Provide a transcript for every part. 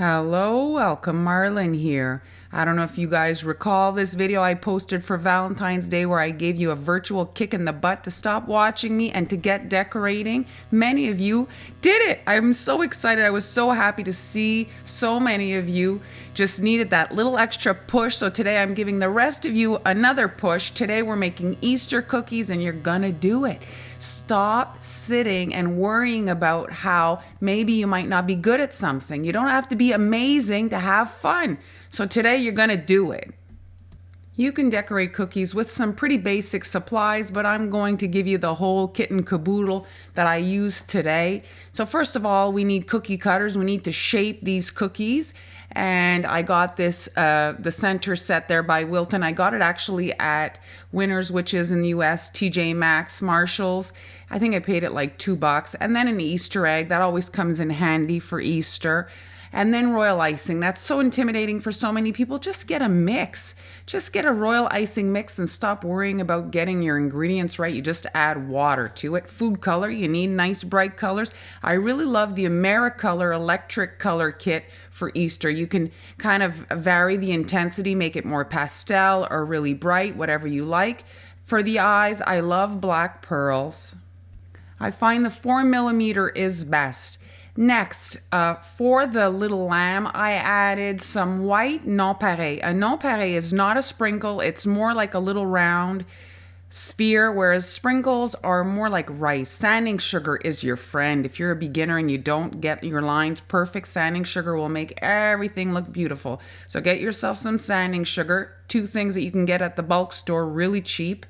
Hello, welcome, Marlon here. I don't know if you guys recall this video I posted for Valentine's Day where I gave you a virtual kick in the butt to stop watching me and to get decorating. Many of you did it. I'm so excited. I was so happy to see so many of you just needed that little extra push. So today I'm giving the rest of you another push. Today we're making Easter cookies and you're gonna do it. Stop sitting and worrying about how maybe you might not be good at something. You don't have to be amazing to have fun. So today you're gonna do it. You can decorate cookies with some pretty basic supplies, but I'm going to give you the whole kit and caboodle that I use today. So first of all, we need cookie cutters. We need to shape these cookies. And I got this, the center set there by Wilton. I got it actually at Winners, which is in the US, TJ Maxx, Marshalls. I think I paid it like $2. And then an Easter egg, that always comes in handy for Easter. And then royal icing. That's so intimidating for so many people. Just get a mix. Just get a royal icing mix and stop worrying about getting your ingredients right. You just add water to it. Food color, you need nice bright colors. I really love the AmeriColor electric color kit for Easter. You can kind of vary the intensity, make it more pastel or really bright, whatever you like. For the eyes, I love black pearls. I find the 4mm is best. Next, for the little lamb, I added some white nonpareil. A nonpareil is not a sprinkle. It's more like a little round sphere, whereas sprinkles are more like rice. Sanding sugar is your friend. If you're a beginner and you don't get your lines perfect, sanding sugar will make everything look beautiful. So get yourself some sanding sugar. 2 things that you can get at the bulk store really cheap.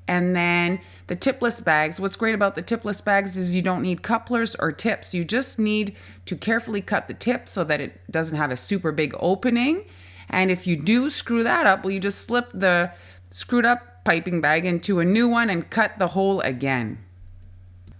And then the tipless bags. What's great about the tipless bags is you don't need couplers or tips. You just need to carefully cut the tip so that it doesn't have a super big opening. And if you do screw that up, well, you just slip the screwed up piping bag into a new one and cut the hole again.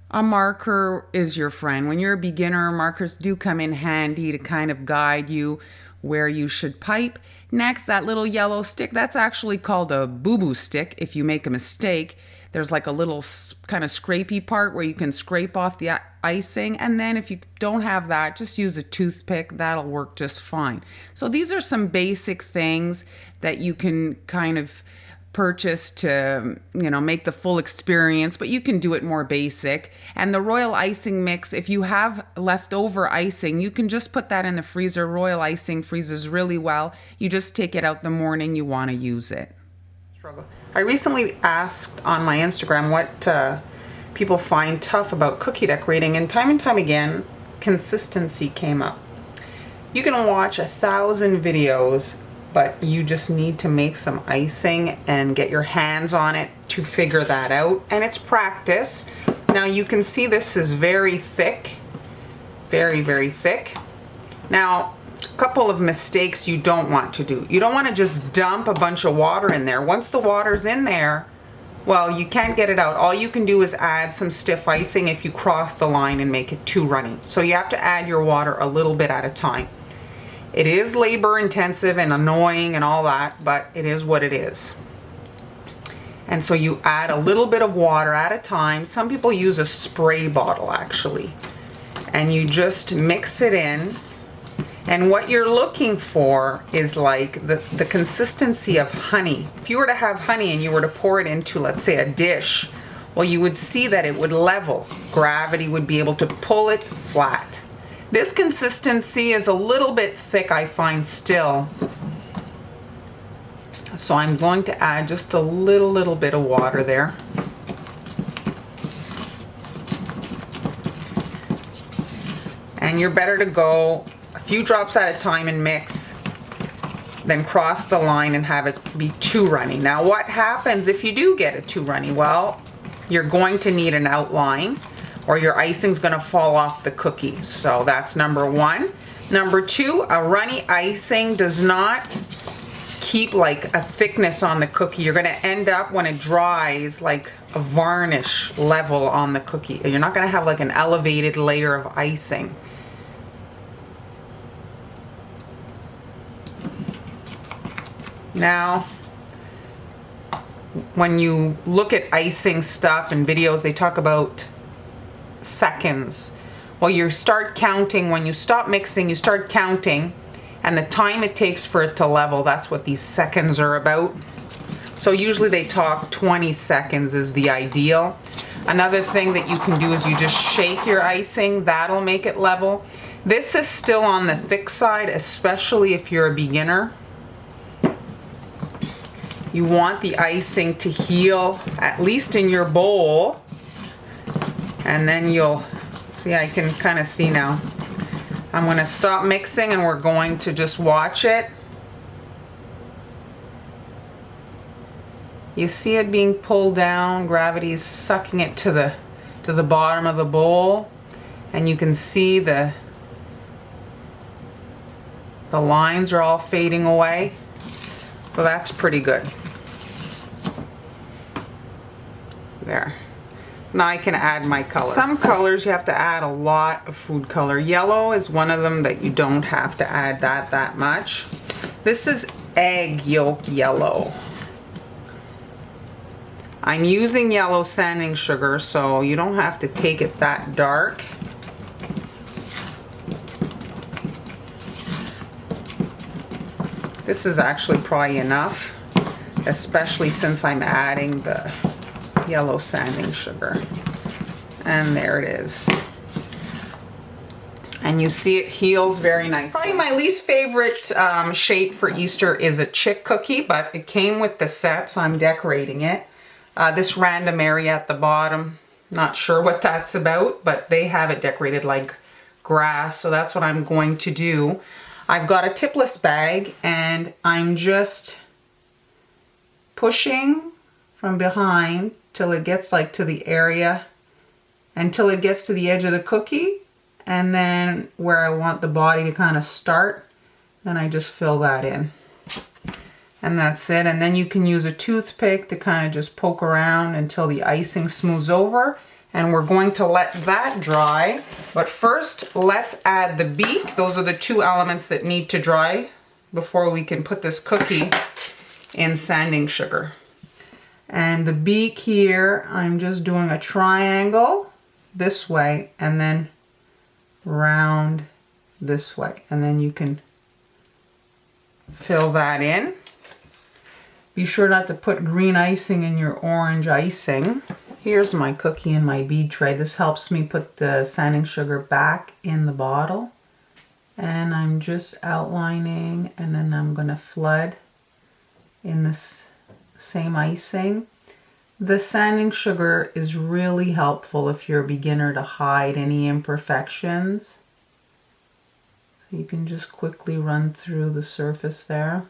A marker is your friend. When you're a beginner, markers do come in handy to kind of guide you where you should pipe. Next, that little yellow stick, that's actually called a boo-boo stick if you make a mistake. There's like a little kind of scrapey part where you can scrape off the icing. And then if you don't have that, just use a toothpick. That'll work just fine. So these are some basic things that you can kind of purchase to, make the full experience, but you can do it more basic. And the royal icing mix, if you have leftover icing, you can just put that in the freezer. Royal icing freezes really well. You just take it out the morning you want to use it. I recently asked on my Instagram what people find tough about cookie decorating, and time again, consistency came up. You can watch 1,000 videos, but you just need to make some icing and get your hands on it to figure that out. And it's practice. Now you can see this is very thick, very, very thick. Now, a couple of mistakes you don't want to do. You don't want to just dump a bunch of water in there. Once the water's in there, well, you can't get it out. All you can do is add some stiff icing if you cross the line and make it too runny. So you have to add your water a little bit at a time. It is labor intensive and annoying and all that, but it is what it is. And so you add a little bit of water at a time. Some people use a spray bottle actually. And you just mix it in. And what you're looking for is like the consistency of honey. If you were to have honey and you were to pour it into, let's say, a dish, well, you would see that it would level. Gravity would be able to pull it flat. This consistency is a little bit thick, I find still. So I'm going to add just a little bit of water there. And you're better to go a few drops at a time and mix than cross the line and have it be too runny. Now what happens if you do get it too runny? Well, you're going to need an outline, or your icing's gonna fall off the cookie. So that's number 1. Number 2, a runny icing does not keep like a thickness on the cookie. You're gonna end up, when it dries, like a varnish level on the cookie. You're not gonna have like an elevated layer of icing. Now, when you look at icing stuff and videos, they talk about seconds. well, you start counting. When you stop mixing, you start counting, and the time it takes for it to level, that's what these seconds are about. So usually they talk 20 seconds is the ideal. Another thing that you can do is you just shake your icing. That'll make it level. This is still on the thick side, especially if you're a beginner. You want the icing to heal, at least in your bowl. And then you'll see, I can kind of see now. I'm going to stop mixing and we're going to just watch it. You see it being pulled down, gravity is sucking it to the bottom of the bowl, and you can see the lines are all fading away. So that's pretty good. There. Now I can add my color. Some colors you have to add a lot of food color. Yellow is one of them that you don't have to add that much. This is egg yolk yellow. I'm using yellow sanding sugar, so you don't have to take it that dark. This is actually probably enough, especially since I'm adding the yellow sanding sugar. And there it is. And you see it heals very nicely. Probably my least favorite shape for Easter is a chick cookie, but it came with the set, so I'm decorating it. This random area at the bottom, not sure what that's about, but they have it decorated like grass, so that's what I'm going to do. I've got a tipless bag and I'm just pushing from behind till it gets like to the area, until it gets to the edge of the cookie, and then where I want the body to kind of start, then I just fill that in. And that's it. And then you can use a toothpick to kind of just poke around until the icing smooths over. And we're going to let that dry. But first, let's add the beak. Those are the two elements that need to dry before we can put this cookie in sanding sugar. And the beak here, I'm just doing a triangle this way and then round this way. And then you can fill that in. Be sure not to put green icing in your orange icing. Here's my cookie in my bead tray. This helps me put the sanding sugar back in the bottle. And I'm just outlining, and then I'm going to flood in this same icing. The sanding sugar is really helpful if you're a beginner to hide any imperfections. So you can just quickly run through the surface there.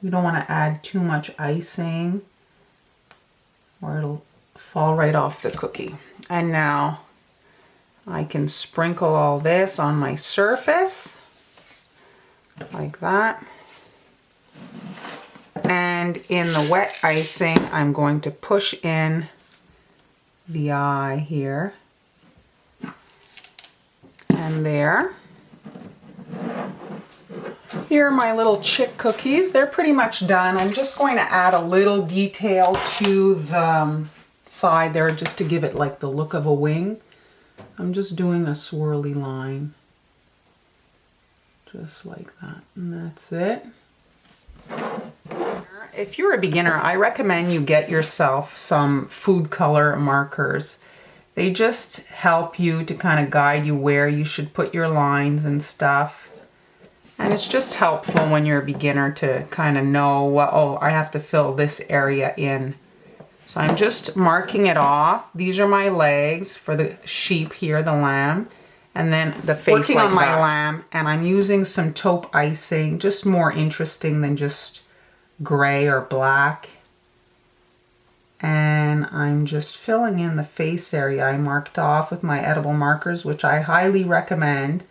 You don't want to add too much icing or it'll fall right off the cookie. And now I can sprinkle all this on my surface like that. And in the wet icing, I'm going to push in the eye here and there. Here are my little chick cookies. They're pretty much done. I'm just going to add a little detail to the side there just to give it like the look of a wing. I'm just doing a swirly line. Just like that. And that's it. If you're a beginner, I recommend you get yourself some food color markers. They just help you to kind of guide you where you should put your lines and stuff. And it's just helpful when you're a beginner to kind of know, what, oh, I have to fill this area in. So I'm just marking it off. These are my legs for the sheep here, the lamb. And then the face like on my lamb. And I'm using some taupe icing, just more interesting than just gray or black. And I'm just filling in the face area I marked off with my edible markers, which I highly recommend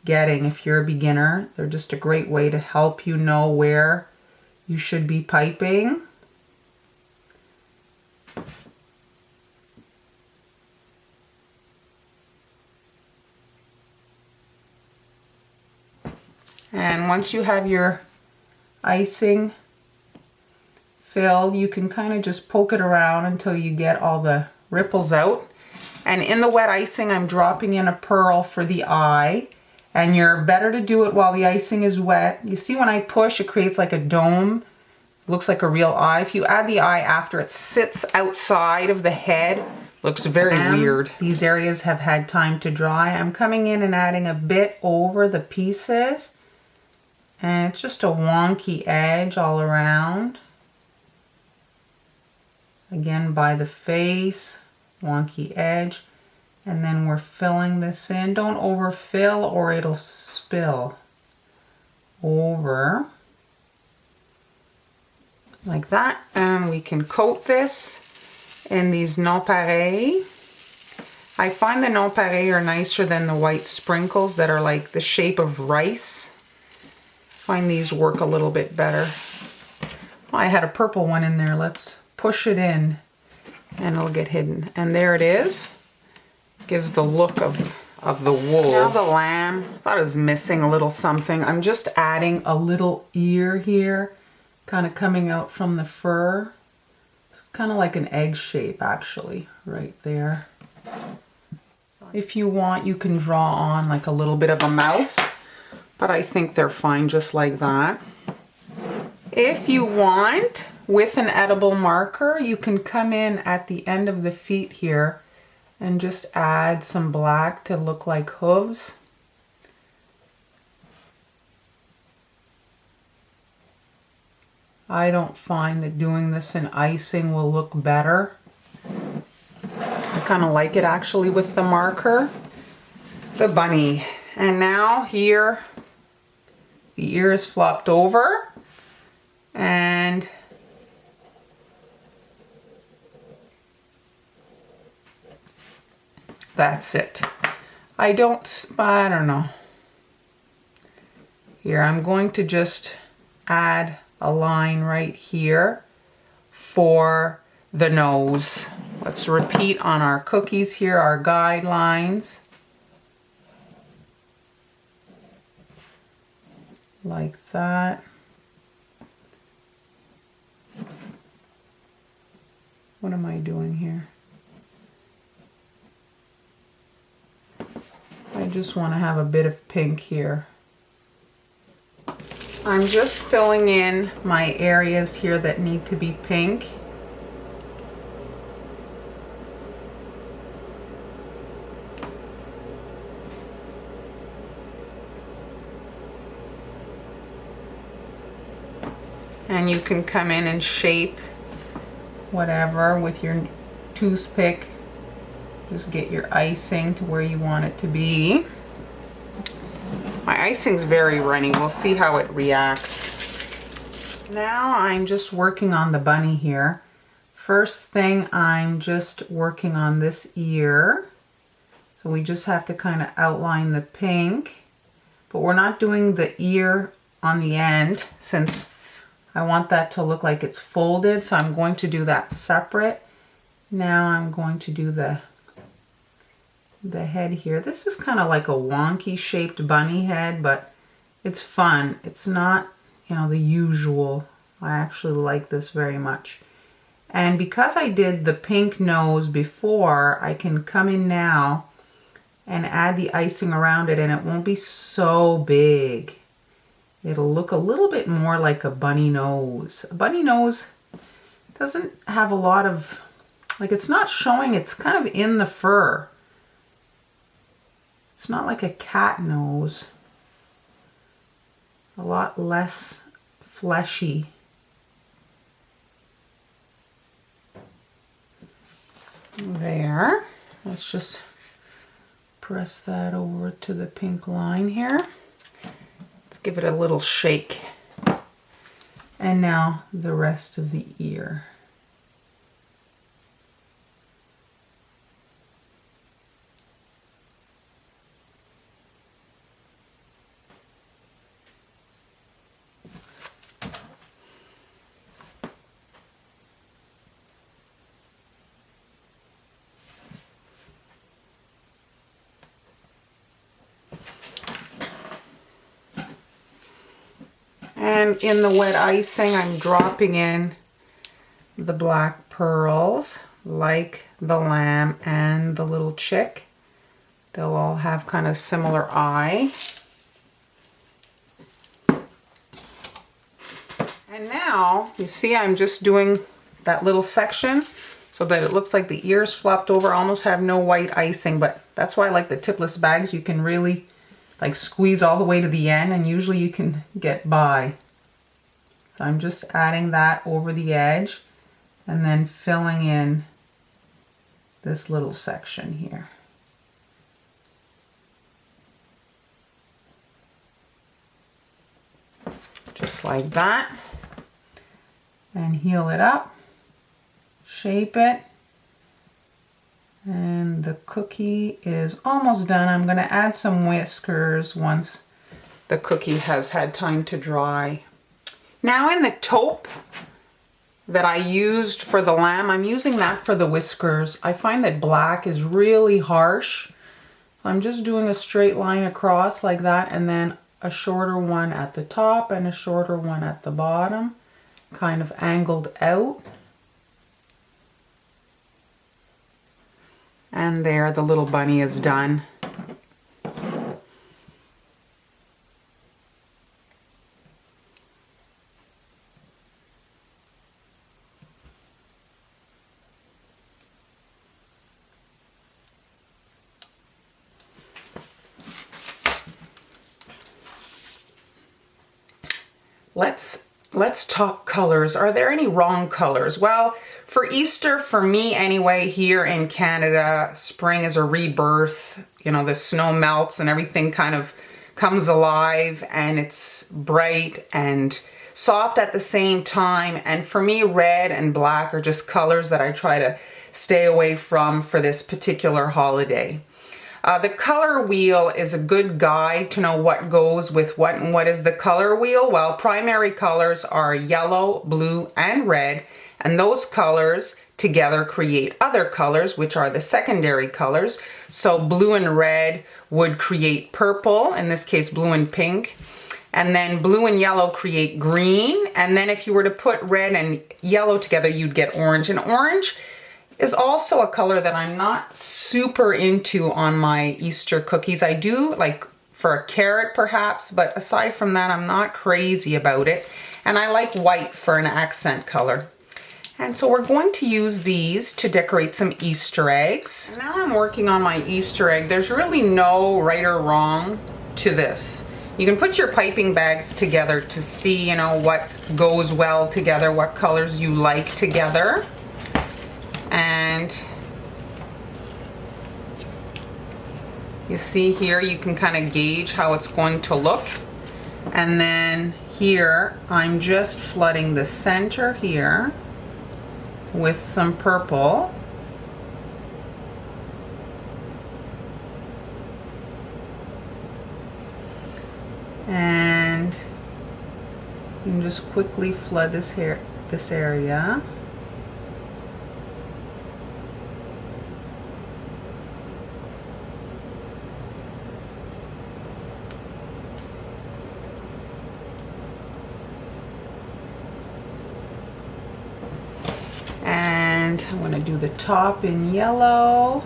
getting if you're a beginner. They're just a great way to help you know where you should be piping. And once you have your icing filled, you can kind of just poke it around until you get all the ripples out. And in the wet icing, I'm dropping in a pearl for the eye. And you're better to do it while the icing is wet. You see when I push, it creates like a dome. Looks like a real eye. If you add the eye after it sits outside of the head, looks very weird. These areas have had time to dry. I'm coming in and adding a bit over the pieces. And it's just a wonky edge all around. Again, by the face, wonky edge. And then we're filling this in. Don't overfill or it'll spill over. Like that. And we can coat this in these nonpareils. I find the nonpareils are nicer than the white sprinkles that are like the shape of rice. I find these work a little bit better. I had a purple one in there. Let's push it in and it'll get hidden. And there it is. Gives the look of the wool. Now the lamb, I thought it was missing a little something. I'm just adding a little ear here, kind of coming out from the fur. It's kind of like an egg shape actually, right there. If you want, you can draw on like a little bit of a mouth, but I think they're fine just like that. If you want, with an edible marker, you can come in at the end of the feet here and just add some black to look like hooves. I don't find that doing this in icing will look better. I kind of like it actually with the marker. The bunny. And now here, the ear is flopped over. And that's it. I don't know. Here, I'm going to just add a line right here for the nose. Let's repeat on our cookies here, our guidelines. Like that. What am I doing here? I just want to have a bit of pink here. I'm just filling in my areas here that need to be pink. And you can come in and shape whatever with your toothpick. Just get your icing to where you want it to be. My icing's very runny. We'll see how it reacts. Now I'm just working on the bunny here. First thing, I'm just working on this ear. So we just have to kind of outline the pink. But we're not doing the ear on the end since I want that to look like it's folded. So I'm going to do that separate. Now I'm going to do the head here. This is kind of like a wonky shaped bunny head, but it's fun. It's not, you know, the usual. I actually like this very much. And because I did the pink nose before, I can come in now and add the icing around it, and it won't be so big. It'll look a little bit more like a bunny nose. A bunny nose doesn't have a lot of, like, it's not showing, it's kind of in the fur. It's not like a cat nose. A lot less fleshy. There. Let's just press that over to the pink line here. Let's give it a little shake. And now the rest of the ear. And in the wet icing, I'm dropping in the black pearls. like the lamb and the little chick. They'll all have kind of similar eye. And now, you see I'm just doing that little section so that it looks like the ears flopped over. I almost have no white icing, but that's why I like the tipless bags. You can really like squeeze all the way to the end, and usually you can get by. So I'm just adding that over the edge and then filling in this little section here. Just like that. And heel it up, shape it, and the cookie is almost done. I'm going to add some whiskers once the cookie has had time to dry. Now in the taupe that I used for the lamb, I'm using that for the whiskers. I find that black is really harsh. I'm just doing a straight line across like that, and then a shorter one at the top and a shorter one at the bottom, kind of angled out. And there, the little bunny is done. Let's talk colors. Are there any wrong colors? Well, for Easter, for me anyway, here in Canada, spring is a rebirth. You know, the snow melts and everything kind of comes alive, and it's bright and soft at the same time. And for me, red and black are just colors that I try to stay away from for this particular holiday. The color wheel is a good guide to know what goes with what. And what is the color wheel? Well, primary colors are yellow, blue, and red, and those colors together create other colors, which are the secondary colors. So blue and red would create purple, in this case blue and pink, and then blue and yellow create green, and then if you were to put red and yellow together, you'd get orange. And orange is also a color that I'm not super into on my Easter cookies. I do like for a carrot perhaps, but aside from that, I'm not crazy about it. And I like white for an accent color. And so we're going to use these to decorate some Easter eggs. Now I'm working on my Easter egg. There's really no right or wrong to this. You can put your piping bags together to see, you know, what goes well together, what colors you like together. And you see here, you can kind of gauge how it's going to look. And then here, I'm just flooding the center here with some purple. And you can just quickly flood this area. And I'm going to do the top in yellow.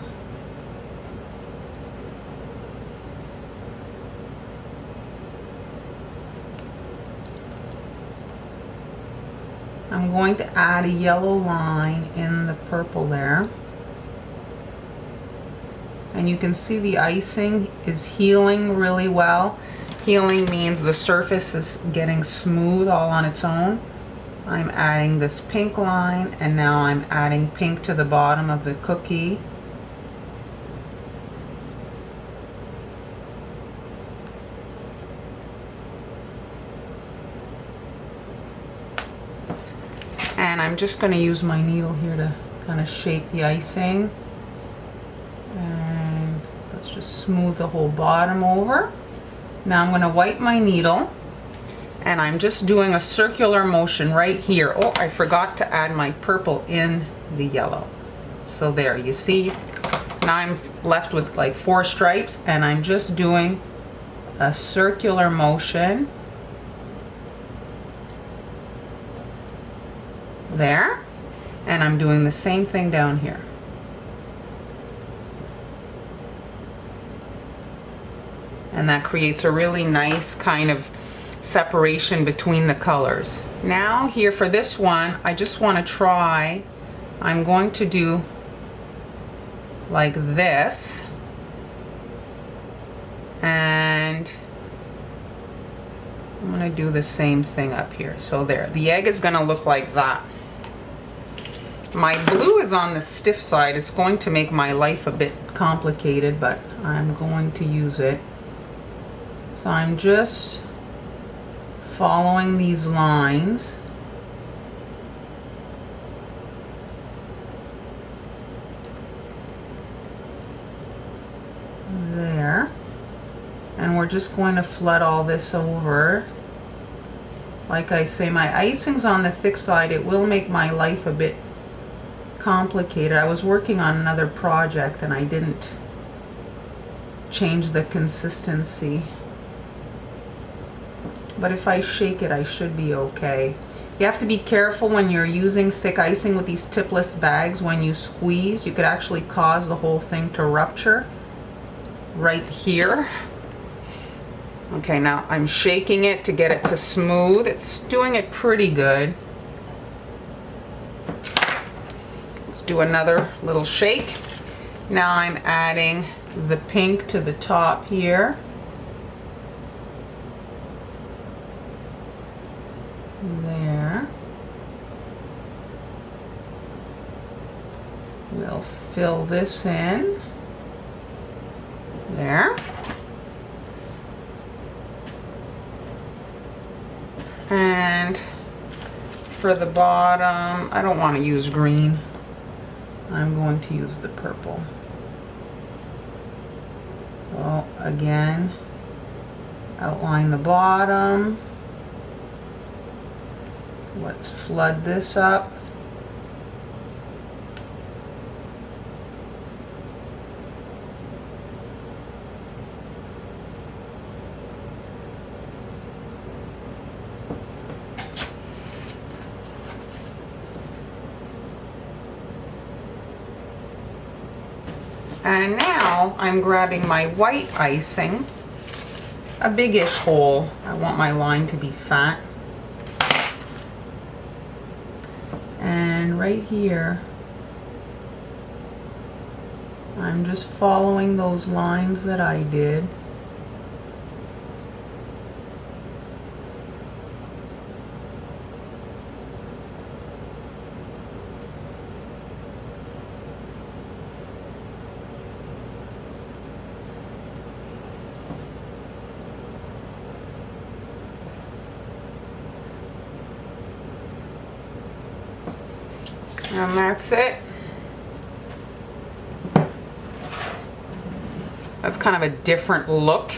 I'm going to add a yellow line in the purple there. And you can see the icing is healing really well. Healing means the surface is getting smooth all on its own. I'm adding this pink line, and now I'm adding pink to the bottom of the cookie. And I'm just going to use my needle here to kind of shape the icing. And let's just smooth the whole bottom over. Now I'm going to wipe my needle, and I'm just doing a circular motion right here. Oh, I forgot to add my purple in the yellow. So there, you see, now I'm left with like 4 stripes, and I'm just doing a circular motion there. And I'm doing the same thing down here. And that creates a really nice kind of separation between the colors. Now here for this one, I just want to try, I'm going to do like this, and I'm going to do the same thing up here. So there, the egg is going to look like that. My blue is on the stiff side. It's going to make my life a bit complicated, but I'm going to use it. So I'm just following these lines. There. And we're just going to flood all this over. Like I say, my icing's on the thick side. It will make my life a bit complicated. I was working on another project and I didn't change the consistency. But if I shake it, I should be okay. You have to be careful when you're using thick icing with these tipless bags. When you squeeze, you could actually cause the whole thing to rupture right here. Okay, now I'm shaking it to get it to smooth. It's doing it pretty good. Let's do another little shake. Now I'm adding the pink to the top here. There. We'll fill this in. There. And for the bottom, I don't want to use green. I'm going to use the purple. So again, outline the bottom. Let's flood this up. And now I'm grabbing my white icing, a biggish hole. I want my line to be fat. And right here, I'm just following those lines that I did. And that's it. That's kind of a different look.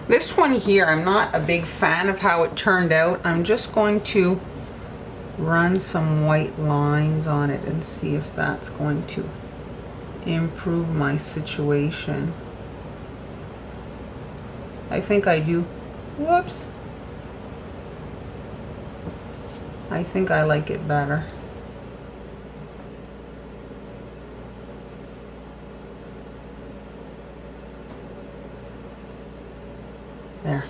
This one here, I'm not a big fan of how it turned out. I'm just going to run some white lines on it and see if that's going to improve my situation. I think I do. Whoops. I think I like it better. There.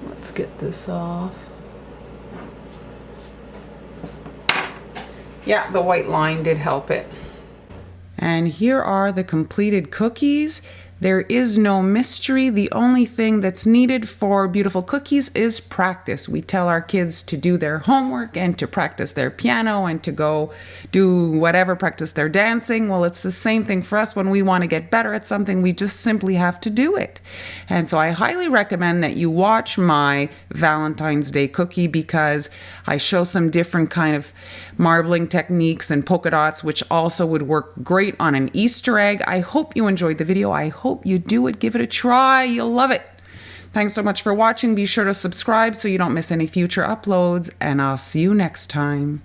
Let's get this off. Yeah, the white line did help it. And here are the completed cookies. There is no mystery. The only thing that's needed for beautiful cookies is practice. We tell our kids to do their homework and to practice their piano and to go do whatever, practice their dancing. Well, it's the same thing for us when we want to get better at something. We just simply have to do it. And so I highly recommend that you watch my Valentine's Day cookie because I show some different kind of marbling techniques and polka dots, which also would work great on an Easter egg. I hope you enjoyed the video. I hope you do it. Give it a try. You'll love it. Thanks so much for watching. Be sure to subscribe so you don't miss any future uploads, and I'll see you next time.